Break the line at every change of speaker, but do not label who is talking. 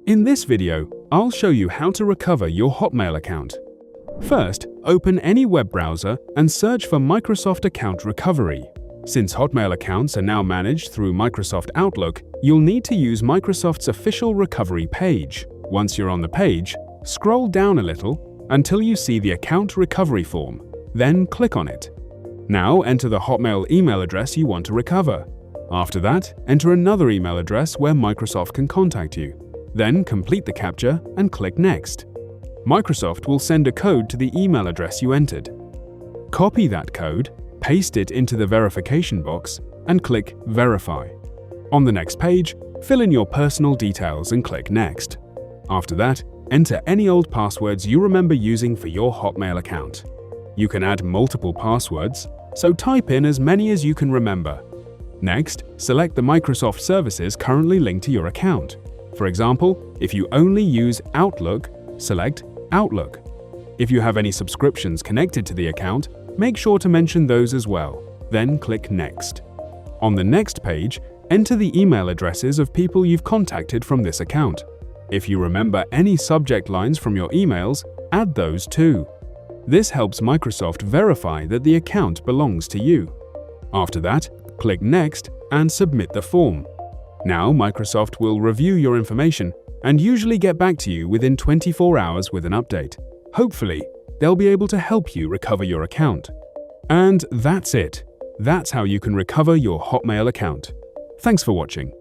In this video, I'll show you how to recover your Hotmail account. First, open any web browser and search for Microsoft Account Recovery. Since Hotmail accounts are now managed through Microsoft Outlook, you'll need to use Microsoft's official recovery page. Once you're on the page, scroll down a little until you see the Account Recovery form. Then click on it. Now enter the Hotmail email address you want to recover. After that, enter another email address where Microsoft can contact you. Then complete the captcha and click Next. Microsoft will send a code to the email address you entered. Copy that code, paste it into the verification box, and click Verify. On the next page, fill in your personal details and click Next. After that, enter any old passwords you remember using for your Hotmail account. You can add multiple passwords, so type in as many as you can remember. Next, select the Microsoft services currently linked to your account. For example, if you only use Outlook, select Outlook. If you have any subscriptions connected to the account, make sure to mention those as well. Then click Next. On the next page, enter the email addresses of people you've contacted from this account. If you remember any subject lines from your emails, add those too. This helps Microsoft verify that the account belongs to you. After that, click Next and submit the form. Now Microsoft will review your information and usually get back to you within 24 hours with an update. Hopefully, they'll be able to help you recover your account. And that's it. That's how you can recover your Hotmail account. Thanks for watching.